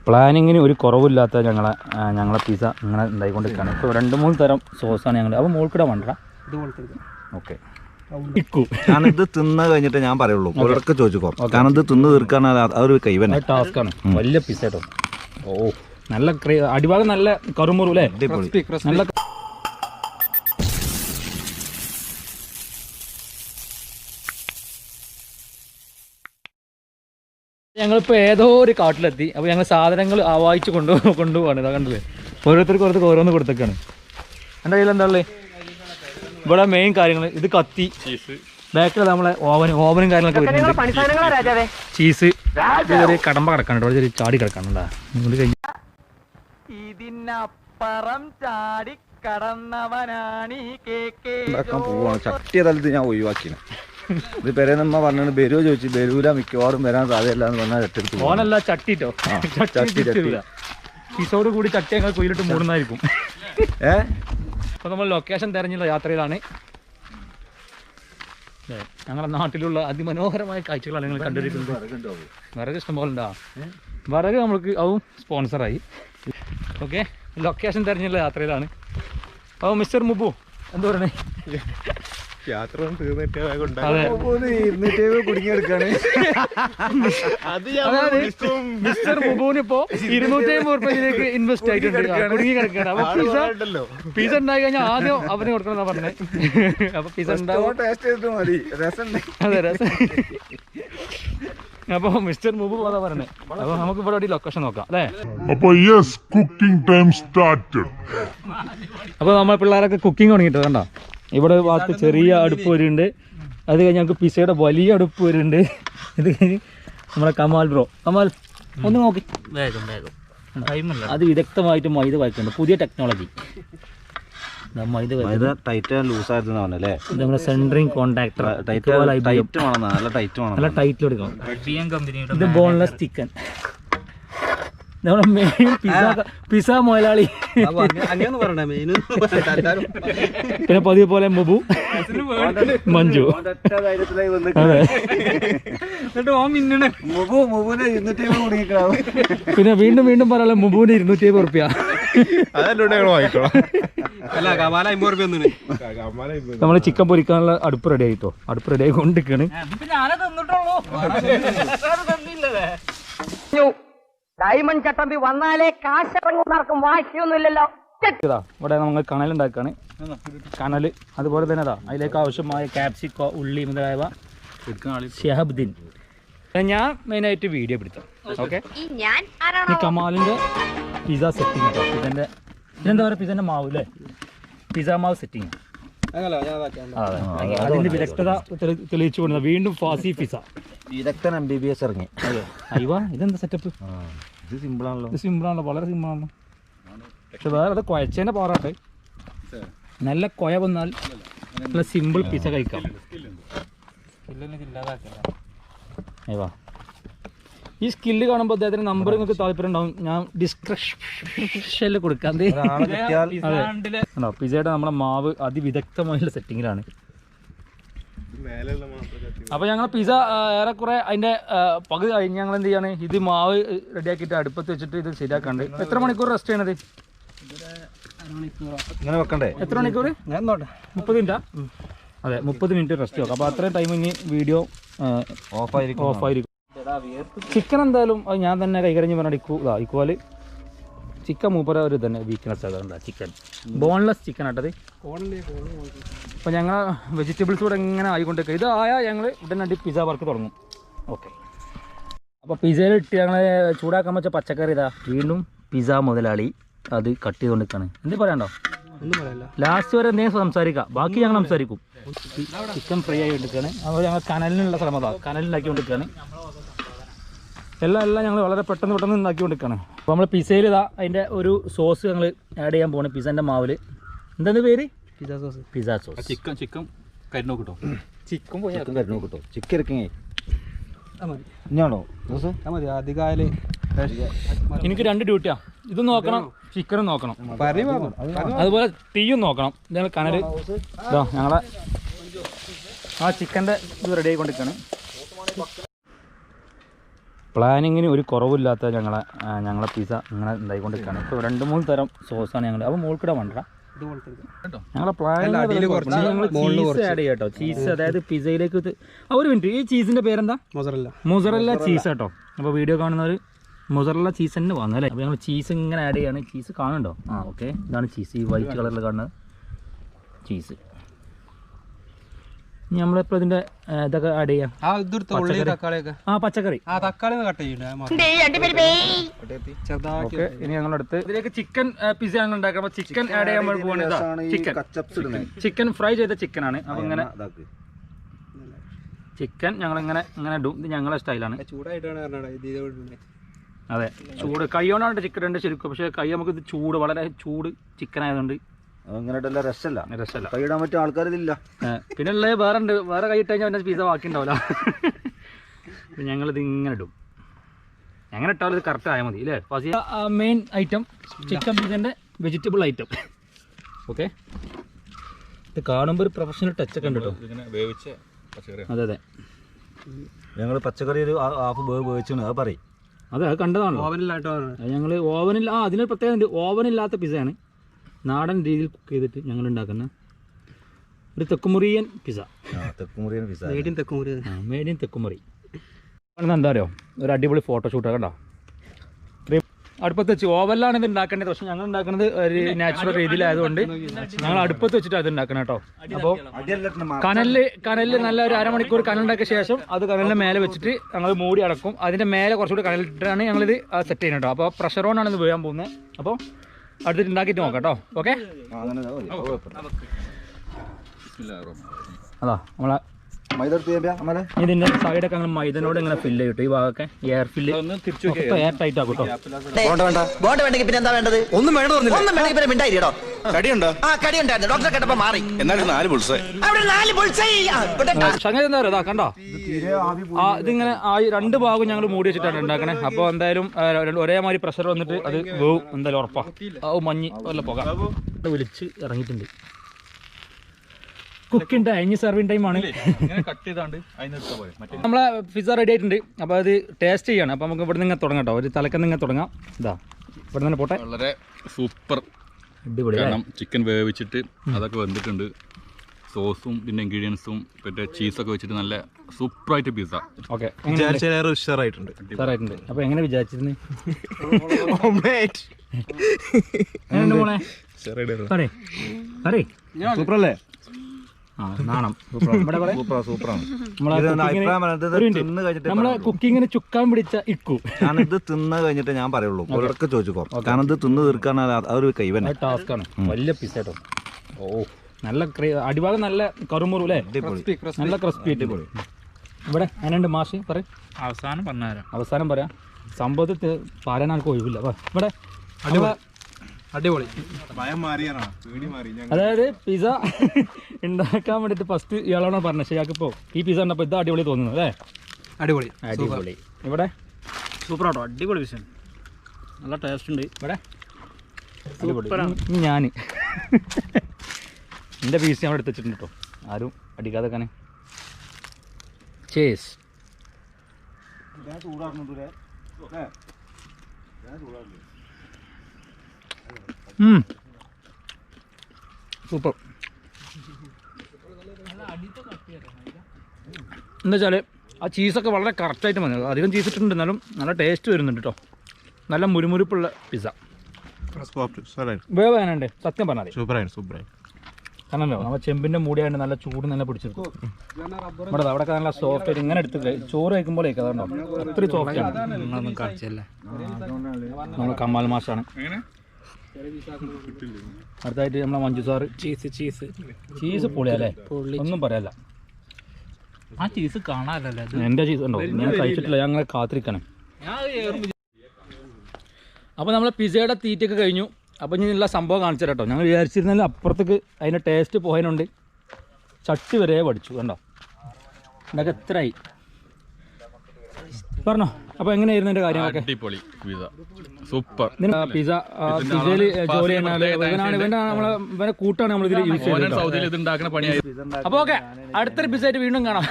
പ്ലാനിങ്ങിന് ഒരു കുറവില്ലാത്ത ഞങ്ങളെ പിസ്സ ഇങ്ങനെ ഉണ്ടായിക്കൊണ്ടിരിക്കുകയാണ്. ഇപ്പോൾ 2-3 തരം സോസാണ് ഞങ്ങൾ. അപ്പോൾ മോൾക്കിടെ വേണ്ട. ഓക്കെ, കാരണം ഇത് തിന്ന കഴിഞ്ഞിട്ട് ഞാൻ പറയുള്ളൂ. ഒരിടക്ക് ചോദിച്ചോ, കാരണം ഇത് തിന്ന് തീർക്കാൻ അതൊരു കൈവന്നെ ടാസ്ക്കാണ്. വലിയ പിസ്സ കേട്ടോ. ഓ, നല്ല അടിഭാഗം നല്ല കറുമുറു അല്ലേ, നല്ല. ഞങ്ങളിപ്പോൾ ഏതോ ഒരു കാട്ടിലെത്തി. അപ്പോൾ ഞങ്ങൾ സാധനങ്ങൾ ആവാഹിച്ച് കൊണ്ടുപോവാണ്. ഇതാ കണ്ടില്ലേ, ഓരോരുത്തർക്ക് ഓരോന്ന് കൊടുത്തേക്കാണ്. എൻ്റെ കയ്യിൽ എന്താ ഉള്ളത്? ഇവിടെ മെയിൻ കാര്യങ്ങൾ ഇത് കത്തി, ബാക്കിൽ നമ്മളെ ഓവനും കാര്യങ്ങളൊക്കെ വരുന്നുണ്ട്. ചീസ്, ചെറിയ കടമ്പ കിടക്കാനുണ്ട്, ഇവിടെ ചെറിയ ചാടി കിടക്കാനുണ്ടാ. ഇതിനപ്പുറം ചാടി കടന്നവനാണ് പോവാണ്. ചട്ടിയ തലത്ത് ഞാൻ ഒഴിവാക്കിയാണ്. ഇത് പെരേന്നമ്മ പറഞ്ഞാണ് ബെരുവ ചോദിച്ചു. ബെരൂല മിക്കവാറും വരാൻ സാധ്യതയില്ല എന്ന് പറഞ്ഞാൽ ചട്ടെടുത്ത് ഓനല്ല ചട്ടിട്ടോ. ചീസോട് കൂടി ചട്ടി ഞങ്ങൾ കുയിലിട്ട് മൂടുന്നതായിരിക്കും. അപ്പോൾ നമ്മൾ ലൊക്കേഷൻ തിരഞ്ഞുള്ള യാത്രയിലാണ്. ഞങ്ങളുടെ നാട്ടിലുള്ള അതിമനോഹരമായ കാഴ്ചകളാണ് നിങ്ങൾ കണ്ടിരിക്കുന്നത്. വിറക് ഇഷ്ടം പോലെ ഉണ്ടാ. വിറക് നമ്മൾക്ക് അതും സ്പോൺസറായി. ഓക്കെ, ലൊക്കേഷൻ തിരഞ്ഞുള്ള യാത്രയിലാണ്. അപ്പോൾ മിസ്റ്റർ മുബു എന്താ പറയണേ? യാത്ര കുടുങ്ങിയെടുക്കാണ്. മിസ്റ്റർ മുബുവിനിപ്പോ 250 രൂപയിലേക്ക് ഇൻവെസ്റ്റ് ആയിട്ടുണ്ട്, കുടുങ്ങി കിടക്കാണ്. അപ്പൊ പിസ ഉണ്ടായി കഴിഞ്ഞാൽ ആദ്യം അവന് കൊടുക്കണം പറഞ്ഞേ. അപ്പൊ പിസ ഉണ്ടാവും. അതെ, രസം. അപ്പൊ മിസ്റ്റർ മുബു അതാ പറഞ്ഞേ. അപ്പൊ നമുക്ക് ഇവിടെ ലൊക്കേഷൻ നോക്കാം അല്ലേ. അപ്പൊ നമ്മൾ പിള്ളേരൊക്കെ കുക്കിംഗ് തുടങ്ങിയിട്ട് കണ്ടോ. ഇവിടെ ഭാഗത്ത് ചെറിയ അടുപ്പ് വരുന്നുണ്ട്. അത് കഴിഞ്ഞ് ഞങ്ങൾക്ക് പിസയുടെ വലിയ അടുപ്പ് വരുന്നുണ്ട്. ഇത് കഴിഞ്ഞ് നമ്മളെ കമാൽ ബ്രോ, കമാൽ ഒന്ന് നോക്കി. അത് വിദഗ്ധമായിട്ട് മൈദ വയ്ക്കുന്നുണ്ട്, പുതിയ ടെക്നോളജി. മൈദ ടൈറ്റ് ലൂസ് ആയിരുന്നു പറഞ്ഞല്ലേ. നമ്മുടെ സെൻട്രിങ് കോൺടാക്ടർ നല്ല ടൈറ്റിൽ എടുക്കണം. ഇത് ബോൺലെസ് ചിക്കൻ, നമ്മുടെ മെയിൻ പിസ മുതലാളി. പിന്നെ പതിവ് പോലെ മുബു, മഞ്ജു. അതെ, പിന്നെ വീണ്ടും വീണ്ടും പറയാനുള്ള മുബുവിന് 250 റുപ്യ. നമ്മള് ചിക്കൻ പൊരിക്കാനുള്ള അടുപ്പ് റെഡി ആയിട്ടോ. അടുപ്പ് റെഡി ആയി കൊണ്ടിരിക്കാണ്. ഡയമണ്ട് ചട്ടമ്പി വന്നാലേ കാശിറങ്ങും വാശിയൊന്നുമില്ലല്ലോ. ഇവിടെ നമ്മൾ കണലുണ്ടാക്കാണ്. കണല് അതുപോലെ തന്നെ അതാ അതിലേക്ക് ആവശ്യമായ ക്യാപ്സിക്കോ, ഉള്ളി മുതലായവ ഷിഹാബുദ്ദീൻ. ഞാൻ മെയിനായിട്ട് വീഡിയോ പിടിത്തം. ഓക്കെ, ഈ കമാലിന്റെ പിസ്സ സെറ്റിങ് കേട്ടോ. ഇതെന്താ പറയുക, പിസ്സന്റെ മാവ് അല്ലേ, പിസ്സ മാവ് സെറ്റിങ്. അതിന്റെ വിദഗ്ധത തെളിയിച്ചു കൊടുക്കുന്നത് വീണ്ടും ഫാസി പിസ്സ. വിദഗ്ധൻ MBBS ഇറങ്ങി. അതെ, അയ്യോ ഇതെന്താ സെറ്റപ്പ്. ഇത് സിമ്പിളാണല്ലോ. ഇത് സിമ്പിളാണല്ലോ, വളരെ സിമ്പിളാണല്ലോ. പക്ഷെ വേറെ കുഴച്ചതിന്റെ പോരാട്ടെ. നല്ല കുഴ വന്നാൽ നല്ല സിമ്പിൾ പിസ്സ കഴിക്കാം. അയ്യോ, ഈ സ്കില്ല് കാണുമ്പോൾ അദ്ദേഹത്തിന് നമ്പർ നിങ്ങൾക്ക് താല്പര്യം ഉണ്ടാവും. ഞാൻ ഡിസ്ക്രിപ്ഷനിൽ കൊടുക്കാം. പിസയുടെ നമ്മുടെ മാവ് അതിവിദഗ്ധമായുള്ള സെറ്റിങ്ങിലാണ്. അപ്പോൾ ഞങ്ങൾ പിസ്സ ഏറെക്കുറെ അതിൻ്റെ പകുതി കഴിഞ്ഞ് ഞങ്ങൾ എന്ത് ചെയ്യാണ്, ഇത് മാവ് റെഡിയാക്കിയിട്ട് അടുപ്പത്ത് വെച്ചിട്ട് ഇത് ശരിയാക്കാണ്ട്. എത്ര മണിക്കൂർ റെസ്റ്റ് ചെയ്യണത്? ഇങ്ങനെ വെക്കണ്ടേ? എത്ര മണിക്കൂർ? 30 മിനിറ്റാ? അതെ, 30 മിനിറ്റ് റെസ്റ്റ് വെക്കാം. അപ്പോൾ അത്രയും ടൈം ഇനി വീഡിയോ ഓഫായിരിക്കും. ചിക്കൻ എന്തായാലും അത് ഞാൻ തന്നെ കൈകറിഞ്ഞ് പറഞ്ഞാൽ ഇക്കുവാല് ചിക്കൻ മൂപ്പര ഒരു തന്നെ വീക്ക്നെസ് ആകാറുണ്ട്. ചിക്കൻ ബോൺലെസ് ചിക്കൻ ആട്ടത്. അപ്പോൾ ഞങ്ങൾ വെജിറ്റബിൾസ് കൂടെ ഇങ്ങനെ ആയിക്കൊണ്ടിരിക്കുക. ഇതായാൽ ഞങ്ങൾ ഉടനടി പിസ്സ വർക്ക് തുടങ്ങും. ഓക്കെ, അപ്പോൾ പിസ്സയിൽ ഇട്ട് ഞങ്ങൾ ചൂടാക്കാൻ വെച്ച പച്ചക്കറി ഇതാ വീണ്ടും പിസ്സ മുതലാളി അത് കട്ട് ചെയ്തുകൊണ്ടിരിക്കുകയാണ്. എന്ത് പറയാണ്ടോ? ലാസ്റ്റ് വരെ എന്തെങ്കിലും സംസാരിക്കാം, ബാക്കി ഞങ്ങൾ സംസാരിക്കും. ചിക്കൻ ഫ്രൈ ആയി എടുക്കുകയാണ്. അപ്പോൾ ഞങ്ങൾ കനലിനുള്ള ശ്രമത കനലുണ്ടാക്കിക്കൊണ്ടിരിക്കുകയാണ്. എല്ലാം ഞങ്ങൾ വളരെ പെട്ടെന്ന് ഉണ്ടാക്കിക്കൊണ്ടിരിക്കുകയാണ്. അപ്പോൾ നമ്മൾ പിസ്സയിൽ ഇതാ അതിൻ്റെ ഒരു സോസ് ഞങ്ങൾ ആഡ് ചെയ്യാൻ പോകണം. പിസ്സൻ്റെ മാവിൽ എന്താണ് പേര്? Pizza sauce. ചിക്കൻ കരിഞ്ഞോ കിട്ടോ? ചിക്കൻ കരിഞ്ഞോ കിട്ടോ? ചിക്കൻ ഇറക്കിങ്ങേ ഇനിയാണോ മതി അധികം. എനിക്ക് 2 ഡ്യൂട്ടിയാ. ഇതും നോക്കണം, ചിക്കനും നോക്കണം, അതുപോലെ തീയും നോക്കണം. ഞങ്ങൾ കനൽ ഇതാ ഞങ്ങളെ ആ ചിക്കൻ്റെ ഇത് റെഡി ആയിക്കൊണ്ടിരിക്കുകയാണ്. പ്ലാനിങ്ങിന് ഒരു കുറവില്ലാത്ത ഞങ്ങളെ പിസ്സ ഇങ്ങനെ ഉണ്ടായിക്കൊണ്ടിരിക്കുകയാണ്. ഇപ്പോൾ 2-3 തരം സോസാണ് ഞങ്ങൾ. അപ്പോൾ മോൾക്കിടെ വേണ്ട ഞങ്ങളെ പ്ലാനിങ് ഞങ്ങൾ ചീസ് ആഡ് ചെയ്യാം കേട്ടോ. ചീസ് അതായത് പിസ്സയിലേക്ക് ഒരു മിനിറ്റ്, ഈ ചീസിൻ്റെ പേരെന്താ? മൊസറല്ല ചീസ് കേട്ടോ. അപ്പോൾ വീഡിയോ കാണുന്നവർ മൊസറല്ല ചീസ് തന്നെ വാങ്ങുക അല്ലേ. അപ്പോൾ ഞങ്ങൾ ചീസ് ഇങ്ങനെ ആഡ് ചെയ്യാണ്. ചീസ് കാണുന്നുണ്ടോ? ഓക്കെ, ഇതാണ് ചീസ്, ഈ വൈറ്റ് കളറിൽ കാണുന്നത് ചീസ്. നമ്മളിപ്പോൾ ഇതിൻ്റെ ഇതൊക്കെ ആഡ് ചെയ്യാം. പച്ചക്കറി ഓക്കെ. ഇനി ഞങ്ങളടുത്ത് ഇതിലേക്ക് ചിക്കൻ പിസ്സ ഞങ്ങൾ ഉണ്ടാക്കാം. അപ്പോൾ ചിക്കൻ ആഡ് ചെയ്യാൻ പോകുന്നത് ചിക്കൻ ഫ്രൈ ചെയ്ത ചിക്കനാണ്. അപ്പോൾ ഇങ്ങനെ ചിക്കൻ ഞങ്ങളിങ്ങനെ ഇടും. ഇത് ഞങ്ങളെ സ്റ്റൈലാണ്. അതെ, ചൂട് കൈ കൊണ്ടാണ് ചിക്കൻ ഉണ്ട് ശരിക്കും. പക്ഷേ കൈ നമുക്ക് ഇത് ചൂട്, വളരെ ചൂട് ചിക്കൻ ആയതുകൊണ്ട് അങ്ങനെ രസമല്ല കൈയിടാൻ പറ്റിയ ആൾക്കാരില്ല. പിന്നെ ഉള്ളത് വേറെ കൈ ഇട്ട് കഴിഞ്ഞാൽ പിന്നെ പിസ്സ ബാക്കി ഉണ്ടാവില്ല. അപ്പം ഞങ്ങളിത് ഇങ്ങനെ ഇടും. എങ്ങനെ ഇട്ടാലും ഇത് കറക്റ്റ് ആയാൽ മതി അല്ലേ. മെയിൻ ഐറ്റം ചിക്കൻ പിസ്സൻ്റെ വെജിറ്റബിൾ ഐറ്റം. ഓക്കെ, ഇത് കാണുമ്പോൾ ഒരു പ്രൊഫഷണൽ ടച്ചൊക്കെ ഉണ്ട് കേട്ടോ. അതെ അതെ, ഞങ്ങൾ പച്ചക്കറി ഒരു ഹാഫ് വേവിച്ചാണ്. അത് പറയും. അതെ, അത് കണ്ടതാണല്ലോ. ഞങ്ങൾ ഓവനിൽ അതിനൊരു പ്രത്യേകത ഉണ്ട്. ഓവനില്ലാത്ത പിസ്സയാണ്, നാടൻ രീതിയിൽ കുക്ക് ചെയ്തിട്ട് ഞങ്ങൾ ഉണ്ടാക്കുന്ന ഒരു തെക്കുമുറിയൻ പിസ്സ. മേഡ് ഇൻ തെക്കുമുറി. എന്താ അറിയോ, ഒരു അടിപൊളി ഫോട്ടോഷൂട്ടാണ് കണ്ടോ. അടുപ്പത്ത് വെച്ച് ഓവനിലാണ് ഇത് ഉണ്ടാക്കേണ്ടത്. പക്ഷെ ഞങ്ങൾ ഉണ്ടാക്കുന്നത് ഒരു നാച്ചുറൽ രീതിയിലായതുകൊണ്ട് ഞങ്ങൾ അടുപ്പത്ത് വെച്ചിട്ടാണ് ഇത് ഉണ്ടാക്കണം കേട്ടോ. അപ്പോൾ കനലിൽ നല്ല ഒരു അരമണിക്കൂർ കനലുണ്ടാക്കിയ ശേഷം അത് കനലിൻ്റെ മേലെ വെച്ചിട്ട് ഞങ്ങൾ മൂടി അടക്കും. അതിൻ്റെ മേലെ കുറച്ചുകൂടി കനലിട്ടാണ് ഞങ്ങളിത് സെറ്റ് ചെയ്യുന്നത് കേട്ടോ. അപ്പോൾ പ്രഷർ കൊണ്ടാണ് ഇത് വീഴാൻ പോകുന്നത്. അപ്പോൾ അടുത്തിട്ട് ഉണ്ടാക്കിയിട്ട് നോക്കാം കേട്ടോ. ഓക്കെ, അതാ നമ്മളെ ഇതിന്റെ സൈഡൊക്കെ അങ്ങനെ മൈദനോട് ഇങ്ങനെ ഫില്ല് ചെയ്തിട്ട് ഈ ഭാഗമൊക്കെ എയർ ഫില്ല് എയർ ടൈറ്റ് ആക്കും കേട്ടോ. സംഗതി എന്താ പറയുക, കണ്ടോ ഇതിങ്ങനെ 2 ഭാഗവും ഞങ്ങൾ മൂടി വെച്ചിട്ടാണ് ഉണ്ടാക്കണേ. അപ്പോൾ എന്തായാലും ഒരേമാതിരി പ്രഷർ വന്നിട്ട് അത് വേവും എന്തായാലും ഉറപ്പാ. മഞ്ഞ് വല്ല പോകാം വിളിച്ച് ഇറങ്ങിയിട്ടുണ്ട്. കുക്കിംഗ് ടൈം, ഇനി സർവിങ് ടൈമാണ്. നമ്മളെ പിസ്സ റെഡി ആയിട്ടുണ്ട്. അപ്പോൾ അത് ടേസ്റ്റ് ചെയ്യാണ്. അപ്പോൾ നമുക്ക് ഇവിടെ നിന്ന് തുടങ്ങാം കേട്ടോ. ഒരു തലക്കന്ന് ഇങ്ങനെ തുടങ്ങാം. ഇതാ ഇവിടെ നിന്ന് പോട്ടെ. വളരെ സൂപ്പർ അടിപൊളി. ചിക്കൻ വേവിച്ചിട്ട് അതൊക്കെ വന്നിട്ടുണ്ട്. സോസും പിന്നെ ഇൻഗ്രീഡിയൻസും മറ്റേ ചീസൊക്കെ വെച്ചിട്ട് നല്ല സൂപ്പറായിട്ട് പിസ്സ. ഓക്കെ, ഉഷാറായിട്ടുണ്ട്. അപ്പോൾ എങ്ങനെ വിചാരിച്ചിരുന്നു? സൂപ്പറല്ലേ? നമ്മളെ കുക്കിങ്ങിന് ചുക്കാൻ പിടിച്ച ഇക്കു. ഞാനിത് തിന്ന് കഴിഞ്ഞിട്ട് ഞാൻ പറയുള്ളൂ. ഒരിടക്ക് ചോദിച്ചോ, കാരണം ഇത് തിന്ന് തീർക്കാൻ അതൊരു കൈവന്നെ ടാസ്ക്കാണ്. വലിയ പീസ് കേട്ടോ. ഓ, നല്ല അടിഭാഗം നല്ല കറുമുറു അല്ലേ, നല്ല ക്രിസ്പി. ഇവിടെ അതിനുണ്ട് മാഷ് പറയും. അവസാനം പറയാം. സംഭവത്തിൽ പറയാൻ ആൾക്ക് ഒഴിവില്ല. ഇവിടെ അടിപൊളി. അതായത് പിസ്സ ഉണ്ടാക്കാൻ വേണ്ടിയിട്ട് ഫസ്റ്റ് ഇയാളാണോ പറഞ്ഞത്. പക്ഷേ ഇയാൾക്ക് ഇപ്പോൾ ഈ പിസ്സ കണ്ടപ്പോൾ ഇത് അടിപൊളി തോന്നുന്നു അല്ലേ. അടിപൊളി. ഇവിടെ സൂപ്പറാട്ടോ, അടിപൊളി പിസ്സ, നല്ല ടേസ്റ്റ് ഉണ്ട്. ഇവിടെ ഞാൻ എൻ്റെ പീസ് അവിടെ എടുത്ത് വെച്ചിട്ടുണ്ട് കേട്ടോ, ആരും അടിക്കാതെ തന്നെ. ചേസ്. സൂപ്പർ. എന്താ വെച്ചാൽ ആ ചീസൊക്കെ വളരെ കറക്റ്റായിട്ട് വന്നത്. അധികം ചീസ് ഇട്ടിട്ടുണ്ട്, എന്നാലും നല്ല ടേസ്റ്റ് വരുന്നുണ്ട് കേട്ടോ. നല്ല മുരുമുരുപ്പുള്ള പിസ്സ. വേവാനുണ്ട് സത്യം പറഞ്ഞാൽ. കാരണമല്ലോ നമ്മൾ ചെമ്പിൻ്റെ മൂടിയായിട്ട് നല്ല ചൂട് നല്ല പിടിച്ചെടുക്കും. ഇവിടെ അവിടെയൊക്കെ നല്ല സോഫ്റ്റ് ആയിട്ട് ഇങ്ങനെ എടുത്ത് ചോറ് കഴിക്കുമ്പോൾ അതുണ്ടോ അത്രയും സോഫ്റ്റാണ്. നമ്മളൊന്നും കാണിച്ചല്ലേ, നമ്മൾ കമാൽ മാഷാണ്. അടുത്തായിട്ട് നമ്മളെ മഞ്ജു സാറ്. ചീസ് പൊളിയല്ലേ, ഒന്നും പറയാല്ല. ആ ചീസ് കാണാനല്ലേ, എൻ്റെ ചീസ് ഉണ്ടോ? ഞാൻ കഴിച്ചിട്ടില്ല, ഞാൻ അങ്ങനെ കാത്തിരിക്കണം. അപ്പോൾ നമ്മളെ പിസയുടെ തീറ്റയൊക്കെ കഴിഞ്ഞു. അപ്പോൾ ഇനി ഉള്ള സംഭവം കാണിച്ചു കേട്ടോ. ഞങ്ങൾ വിചാരിച്ചിരുന്നാലും അപ്പുറത്തേക്ക് അതിൻ്റെ ടേസ്റ്റ് പോയതിനുണ്ട് ചട്ടി വരെ പഠിച്ചു. കണ്ടോ എന്നൊക്കെ എത്രയായി പറഞ്ഞോ. അപ്പോൾ എങ്ങനെയായിരുന്നു എൻ്റെ കാര്യങ്ങളൊക്കെ? സൂപ്പർ. പിസയിൽ ജോലി ചെയ്യുന്ന ഇവനെ കൂട്ടാണ് നമ്മളിതിൽ യൂസ് ചെയ്യുന്നത്. സൗദിയിൽ ഇത് ഉണ്ടാക്കുന്ന പണിയായി. അപ്പോൾ ഓക്കെ, അടുത്തൊരു പിസ ആയിട്ട് വീണ്ടും കാണാം.